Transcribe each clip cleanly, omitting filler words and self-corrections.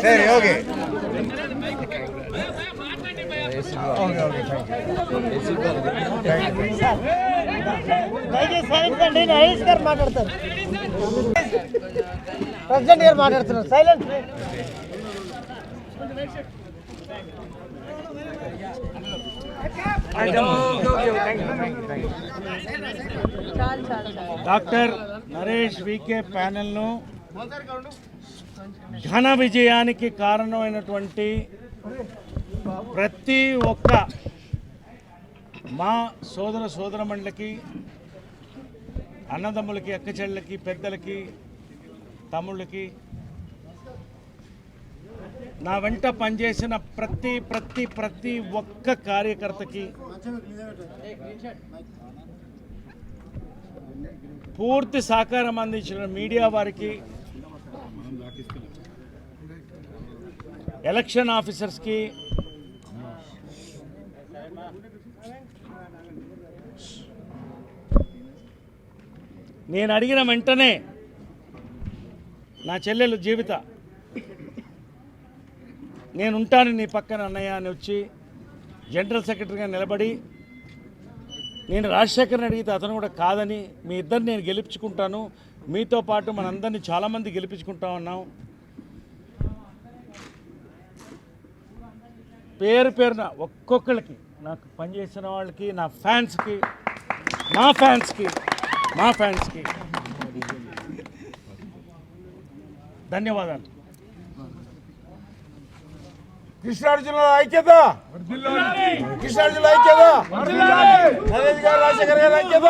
సరే ఓకే నరేష్ గారు మాట్లాడతారు, ప్రెసిడెంట్ గారు మాట్లాడుతున్నారు. సైలెంట్. డాక్టర్ నరేష్ వికే ప్యానెల్ను ఘన విజయానికి కారణమైనటువంటి ప్రతి ఒక్క మా సోదరమణులకి, అన్నదమ్ములకి, అక్కచెళ్ళకి, పెద్దలకి, తమ్ముళ్ళకి, నా వెంట పనిచేసిన ప్రతి ఒక్క కార్యకర్తకి, పూర్తి సహకారం అందించిన మీడియా వారికి, ఎలక్షన్ ఆఫీసర్స్కి, నేను అడిగిన వెంటనే నా చెల్లెలు జీవిత నేనుంటాను నీ పక్కన అన్నయ్య అని వచ్చి జనరల్ సెక్రటరీగా నిలబడి, నేను రాజశేఖర్ని అడిగితే అతను కూడా కాదని, మీ ఇద్దరు నేను గెలిపించుకుంటాను, మీతో పాటు మనందరినీ చాలామంది గెలిపించుకుంటా ఉన్నాం. పేరున ఒక్కొక్కరికి, నాకు పనిచేసిన వాళ్ళకి, నా ఫ్యాన్స్కి, మా ఫ్యాన్స్కి ధన్యవాదాలు. కృష్ణార్జున ఐక్యత, కృష్ణార్జున ఐక్యత, నరేష్ గారు, రాజశేఖర్ గారు ఐక్యత.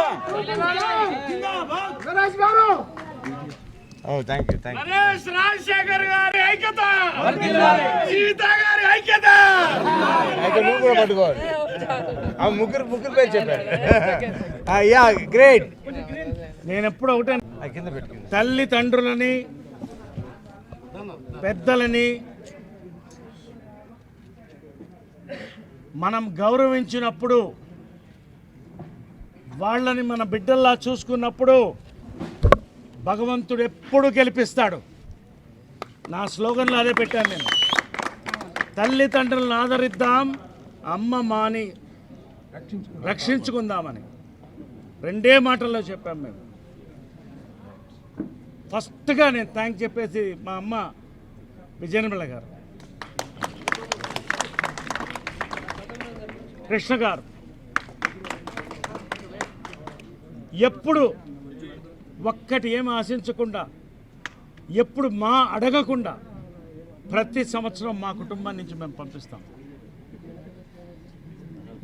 Thank you. రాజశేఖర్ గారి ఐక్యత, జీవిత గారి ఐక్యత. అయితే నువ్వు కూడా పట్టుకోవాలి. ఆ ముగ్గురు పేరు చెప్పారు. Yeah great. నేను ఎప్పుడు ఒకటే, తల్లిదండ్రులని, పెద్దలని మనం గౌరవించినప్పుడు, వాళ్ళని మన బిడ్డల్లా చూసుకున్నప్పుడు భగవంతుడు ఎప్పుడు గెలిపిస్తాడు. నా స్లోగన్లో అదే పెట్టాను నేను. తల్లిదండ్రులను ఆదరిద్దాం, అమ్మ మాని రక్షించుకుందామని రెండే మాటల్లో చెప్పాం మేము. ఫస్ట్గా నేను థ్యాంక్స్ చెప్పేసి మా అమ్మ విజయనిర్మల గారు, కృష్ణ గారు, ఎప్పుడు ఒక్కటి ఏమి ఆశించకుండా, ఎప్పుడు మా అడగకుండా ప్రతి సంవత్సరం మా కుటుంబం నుంచి మేము పంపిస్తాం.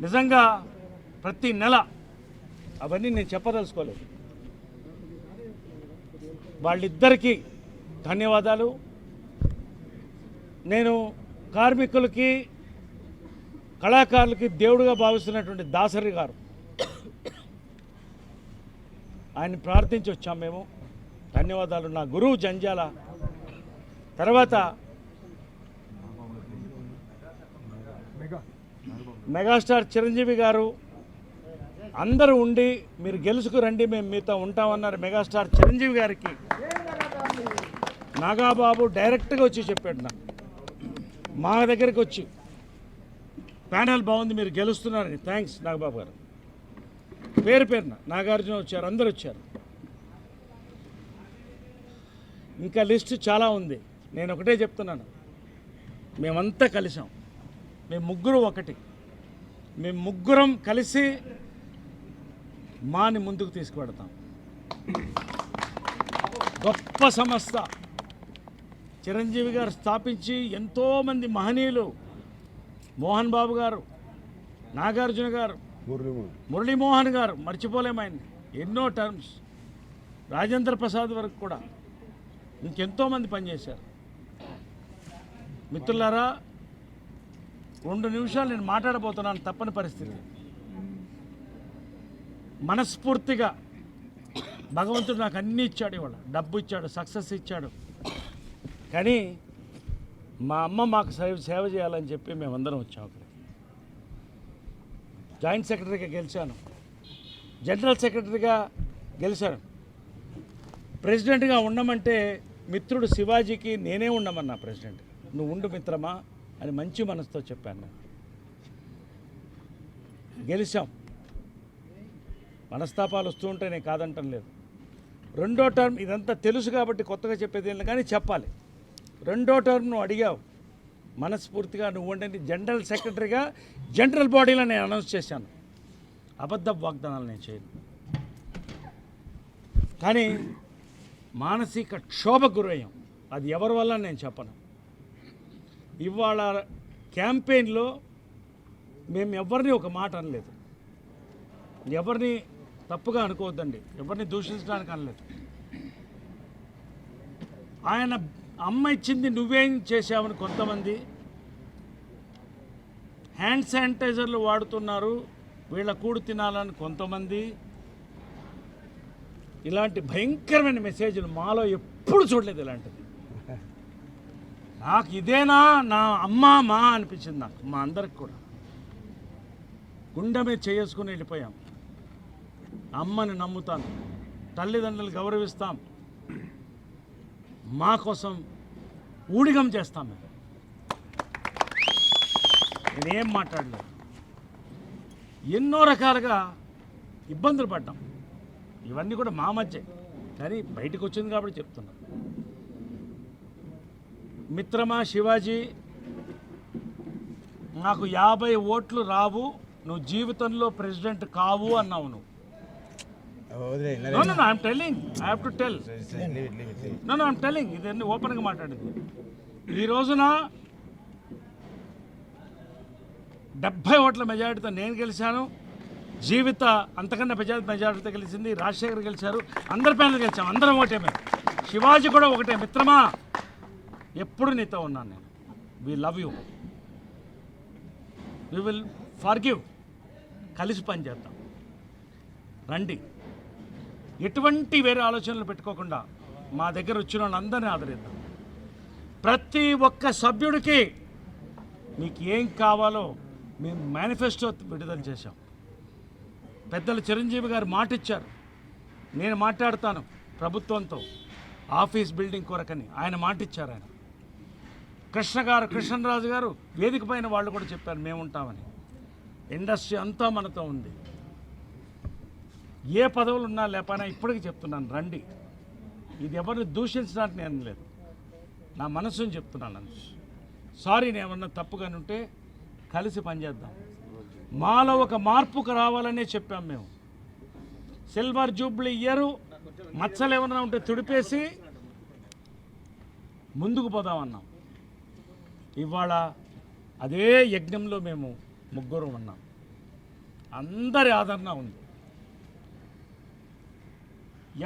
నిజంగా ప్రతి నెల అవన్నీ నేను చెప్పదలుచుకోలేదు. వాళ్ళిద్దరికీ ధన్యవాదాలు. నేను కార్మికులకి, కళాకారులకి దేవుడుగా భావిస్తున్నటువంటి దాసరి గారు, ఆయన్ని ప్రార్థించి వచ్చాం మేము. ధన్యవాదాలు. నా గురువు జంజాల, తర్వాత మెగాస్టార్ చిరంజీవి గారు, అందరూ ఉండి మీరు గెలుచుకురండి, మేము మీతో ఉంటామన్నారు. మెగాస్టార్ చిరంజీవి గారికి నాగాబాబు డైరెక్ట్గా వచ్చి చెప్పాడు, నాకు మా దగ్గరికి వచ్చి, ప్యానెల్ బాగుంది, మీరు గెలుస్తున్నారని. థ్యాంక్స్ నాగబాబు గారు. పేరున నాగార్జున వచ్చారు, అందరు వచ్చారు. ఇంకా లిస్ట్ చాలా ఉంది. నేను ఒకటే చెప్తున్నాను, మేమంతా కలిసాం, మేము ముగ్గురు ఒకటి, మేము ముగ్గురం కలిసి మాని ముందుకు తీసుకువెడతాం. గొప్ప సంస్థ చిరంజీవి గారు స్థాపించి ఎంతోమంది మహనీయులు, మోహన్ బాబు గారు, నాగార్జున గారు, మురళీమోహన్ గారు, మర్చిపోలేము ఆయన్ని, ఎన్నో టర్మ్స్, రాజేంద్ర ప్రసాద్ వరకు కూడా ఇంకెంతోమంది పనిచేశారు. మిత్రులారా, 2 నిమిషాలు నేను మాట్లాడబోతున్నాను, తప్పని పరిస్థితి. మనస్ఫూర్తిగా భగవంతుడు నాకు అన్నీ ఇచ్చాడు, ఇవాళ డబ్బు ఇచ్చాడు, సక్సెస్ ఇచ్చాడు. కానీ మా అమ్మ మాకు సేవ చేయాలని చెప్పి మేమందరం వచ్చాం. అక్కడ జాయింట్ సెక్రటరీగా గెలిచాను, జనరల్ సెక్రటరీగా గెలిచాను. ప్రెసిడెంట్గా ఉండమంటే మిత్రుడు శివాజీకి నేనే ఉండమన్నా ప్రెసిడెంట్. నువ్వు ఉండు మిత్రమా అని మంచి మనసుతో చెప్పాను నేను. గెలిచాం. మనస్తాపాలు వస్తూ ఉంటే నేను కాదంటం లేదు. 2వ టర్మ్ ఇదంతా తెలుసు కాబట్టి కొత్తగా చెప్పేది ఏం లేదు, కానీ చెప్పాలి. 2వ టర్మ్ నువ్వు అడిగావు, మనస్ఫూర్తిగా నువ్వు ఉండండి జనరల్ సెక్రటరీగా జనరల్ బాడీలో నేను అనౌన్స్ చేశాను. అబద్ధ వాగ్దానాలు నేను చేయను. కానీ మానసిక క్షోభకు గురయ్యాం. అది ఎవరి వల్ల నేను చెప్పను. ఇవాళ క్యాంపెయిన్లో మేము ఎవరిని ఒక మాట అనలేదు, ఎవరిని తప్పుగా అనుకోవద్దండి, ఎవరిని దూషించడానికి అనలేదు. ఆయన అమ్మ ఇచ్చింది నువ్వేం చేశావని కొంతమంది, హ్యాండ్ శానిటైజర్లు వాడుతున్నారు వీళ్ళ కూడు తినాలని కొంతమంది, ఇలాంటి భయంకరమైన మెసేజ్లు మాలో ఎప్పుడు చూడలేదు. ఇలాంటిది నాకు ఇదేనా నా అమ్మ మా అనిపించింది నాకు, మా అందరికి కూడా. గుండె మీద చేసుకుని వెళ్ళిపోయాం. అమ్మని నమ్ముతాను, తల్లిదండ్రులు గౌరవిస్తాం, మా కోసం ఊడిగం చేస్తాం. నేనేం మాట్లాడలేదు. ఎన్నో రకాలుగా ఇబ్బందులు పడ్డాం. ఇవన్నీ కూడా మా మధ్య, కానీ బయటకు వచ్చింది కాబట్టి చెప్తున్నా. మిత్రమా శివాజీ, నాకు 50 ఓట్లు రావు, నువ్వు జీవితంలో ప్రెసిడెంట్ కావు అన్నావు నువ్వు. I'm telling, I have to tell. I'm telling, ఇదన్నీ ఓపెన్గా మాట్లాడింది. ఈ రోజున 70 ఓట్ల మెజారిటీతో నేను గెలిచాను. జీవిత అంతకన్నా మెజారిటీతో గెలిచింది రాజశేఖర్ గెలిచారు. అందరి పైన గెలిచాం, అందరం ఒకటే. శివాజీ కూడా ఒకటే. మిత్రమా, ఎప్పుడు నీతో ఉన్నాను నేను. We love you, we will forgive. కలిసి పని చేద్దాం, రండి. ఎటువంటి వేరే ఆలోచనలు పెట్టుకోకుండా మా దగ్గర వచ్చిన వాళ్ళందరినీ ఆదరిద్దాం. ప్రతి ఒక్క సభ్యుడికి మీకు ఏం కావాలో మేము మేనిఫెస్టో విడుదల చేశాం. పెద్దలు చిరంజీవి గారు మాట ఇచ్చారు, నేను మాట్లాడతాను ప్రభుత్వంతో ఆఫీస్ బిల్డింగ్ కొరకని ఆయన మాట ఇచ్చారు. ఆయన కృష్ణరాజు గారు వేదిక పైన వాళ్ళు కూడా చెప్పారు మేము ఉంటామని. ఇండస్ట్రీ అంతా మనతో ఉంది. ఏ పదవులు ఉన్నా లేకపోయినా ఇప్పటికీ చెప్తున్నాను, రండి. ఇది ఎవరిని దూషించడానికి నేను లేదు, నా మనసుని చెప్తున్నాను అంతే. సారీ నేను ఏమన్నా తప్పుగాని ఉంటే కలిసి పనిచేద్దాం. మాలో ఒక మార్పుకు రావాలనే చెప్పాం మేము. సిల్వర్ జూబ్లీ ఇయర్ మచ్చలు ఏమన్నా ఉంటే తుడిపేసి ముందుకు పోదామన్నాం. ఇవాళ అదే యజ్ఞంలో మేము ముగ్గురు ఉన్నాం. అందరి ఆదరణ ఉంది.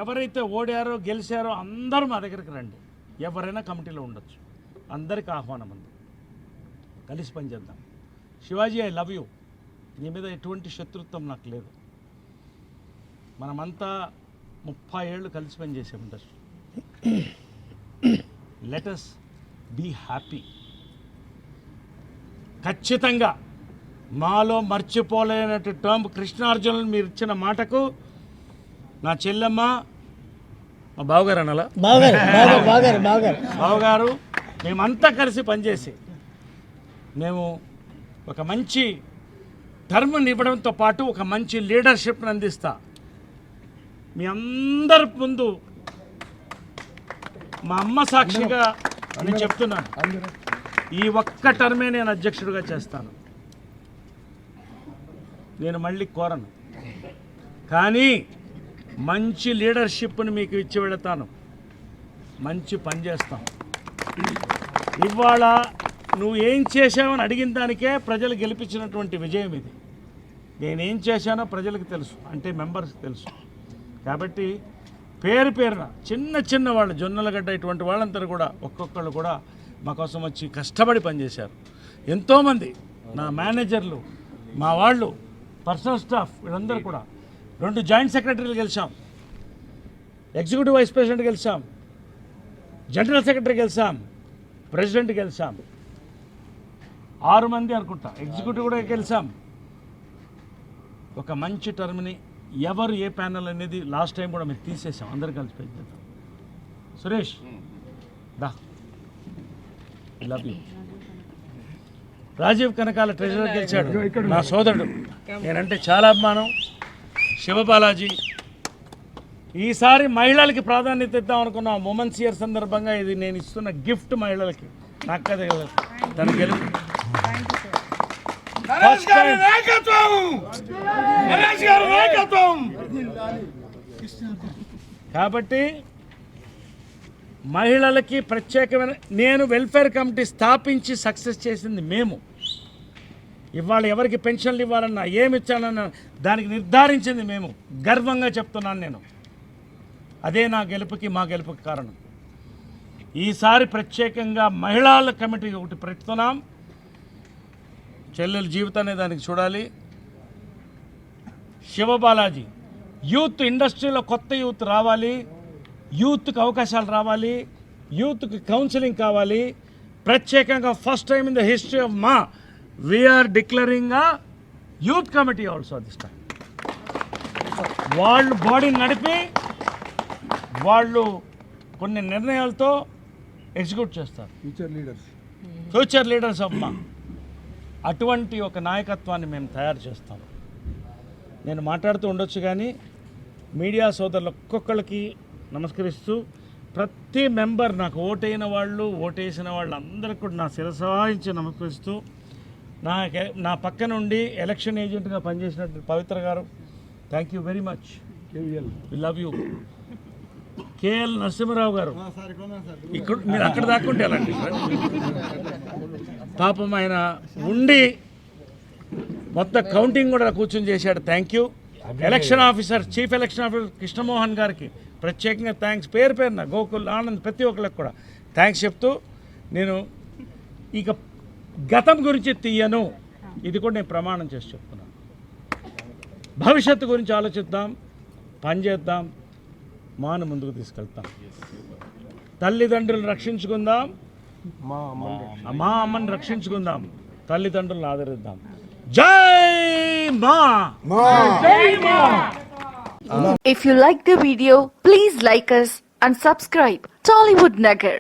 ఎవరైతే ఓడారో గెలిచారో అందరూ మా దగ్గరికి రండి. ఎవరైనా కమిటీలో ఉండొచ్చు, అందరికి ఆహ్వానం ఉంది. కలిసి పనిచేద్దాం. Shivaji, I love you. నీ మీద ఎటువంటి శత్రుత్వం నాకు లేదు. మనమంతా 30 ఏళ్ళు కలిసి పనిచేసాం industry. Let us be happy. ఖచ్చితంగా మాలో మర్చిపోలేనట్టు టర్మ్ కృష్ణార్జునులు మీరు ఇచ్చిన మాటకు నా చెల్లెమ్మ, మా బావగారు అనాలా, బావగారు, మేమంతా కలిసి పనిచేసి మేము ఒక మంచి టర్మ్ని ఇవ్వడంతో పాటు ఒక మంచి లీడర్షిప్ని అందిస్తా. మీ అందరి ముందు మా అమ్మ సాక్షిగా నేను చెప్తున్నాను, ఈ ఒక్క టర్మే నేను అధ్యక్షుడిగా చేస్తాను. నేను మళ్ళీ కోరను, కానీ మంచి లీడర్షిప్ని మీకు ఇచ్చి వెళతాను. మంచి పని చేస్తాం. ఇవాళ నువ్వు ఏం చేశావని అడిగిన దానికే ప్రజలు గెలిపించినటువంటి విజయం ఇది. నేనేం చేశానో ప్రజలకు తెలుసు, అంటే మెంబర్స్కి తెలుసు. కాబట్టి పేరున చిన్న వాళ్ళు, జొన్నలగడ్డ ఇటువంటి వాళ్ళందరూ కూడా ఒక్కొక్కళ్ళు కూడా మా కోసం వచ్చి కష్టపడి పనిచేశారు. ఎంతోమంది నా మేనేజర్లు, మా వాళ్ళు, పర్సనల్ స్టాఫ్ వీళ్ళందరూ కూడా 2 జాయింట్ సెక్రటరీలు గెలిచాం, ఎగ్జిక్యూటివ్ వైస్ ప్రెసిడెంట్ గెలిచాం, జనరల్ సెక్రటరీ గెలిచాం, ప్రెసిడెంట్ గెలిచాం, 6 మంది అనుకుంటా ఎగ్జిక్యూటివ్ కూడా గెలిచాం. ఒక మంచి టర్మ్ని ఎవరు ఏ ప్యానల్ అనేది లాస్ట్ టైం కూడా మేము తీసేసాం, అందరు కలిసి పే చేద్దాం. సురేష్ దా, love you. Rajeev Kanakala treasurer గెలిచాడు, నా సోదరుడు, నేనంటే చాలా అభిమానం. శివబాలాజీ, ఈసారి మహిళలకి ప్రాధాన్యత ఇద్దాం అనుకున్నాం. ఉమెన్స్ ఇయర్ సందర్భంగా ఇది నేను ఇస్తున్న గిఫ్ట్ మహిళలకి. నాకు కదా తన గెలుపు. కాబట్టి మహిళలకి ప్రత్యేకమైన, నేను వెల్ఫేర్ కమిటీ స్థాపించి సక్సెస్ చేసింది మేము. ఇవాళ ఎవరికి పెన్షన్లు ఇవ్వాలన్నా, ఏమి ఇచ్చాలన్నా దానికి నిర్ధారించింది మేము. గర్వంగా చెప్తున్నాను నేను. అదే నా గెలుపుకి, మా గెలుపుకి కారణం. ఈసారి ప్రత్యేకంగా మహిళల కమిటీ ఒకటి పెడుతున్నాం. చెల్లెల జీవితాన్ని దానికి చూడాలి. శివబాలాజీ, యూత్ ఇండస్ట్రీలో కొత్త యూత్ రావాలి, యూత్కి అవకాశాలు రావాలి, యూత్కి కౌన్సిలింగ్ కావాలి. ప్రత్యేకంగా first time in the history of మా we are declaring a youth committee also this time. వాళ్ళు బాడీని నడిపి వాళ్ళు కొన్ని నిర్ణయాలతో ఎగ్జిక్యూట్ చేస్తారు. ఫ్యూచర్ లీడర్స్ ఆఫ్ మా. అటువంటి ఒక నాయకత్వాన్ని మేము తయారు చేస్తాం. నేను మాట్లాడుతూ ఉండొచ్చు కానీ మీడియా సోదరులు ఒక్కొక్కరికి నమస్కరిస్తూ, ప్రతి మెంబర్, నాకు ఓటైన వాళ్ళు, ఓటేసిన వాళ్ళు అందరికీ కూడా నా శిరసాయించి నమస్కరిస్తూ, నా పక్క నుండి ఎలక్షన్ ఏజెంట్గా పనిచేసినట్టు పవిత్ర గారు, thank you very much, we love you. K L Narasimha Rao గారు, ఇక్కడ మీరు అక్కడ దాక్కుంటే ఎలాంటి పాపం ఆయన ఉండి మొత్తం కౌంటింగ్ కూడా కూర్చొని చేశాడు. Thank you. Election officer, chief election officer Krishnamohan గారికి ప్రత్యేకంగా థ్యాంక్స్. పేరు పేరున గోకుల్, ఆనంద్, ప్రతి ఒక్కరికి కూడా థ్యాంక్స్ చెప్తూ, నేను ఇక గతం గురించి తీయను, ఇది కూడా నేను ప్రమాణం చేసి చెప్తున్నాను. భవిష్యత్తు గురించి ఆలోచిద్దాం, పనిచేద్దాం, మాను ముందుకు తీసుకెళ్తాం. తల్లిదండ్రులను రక్షించుకుందాం, మా అమ్మని రక్షించుకుందాం, తల్లిదండ్రులను ఆదరిద్దాం. జై మా. జై మా. If you like the video, please like us and subscribe Tollywood Nagar.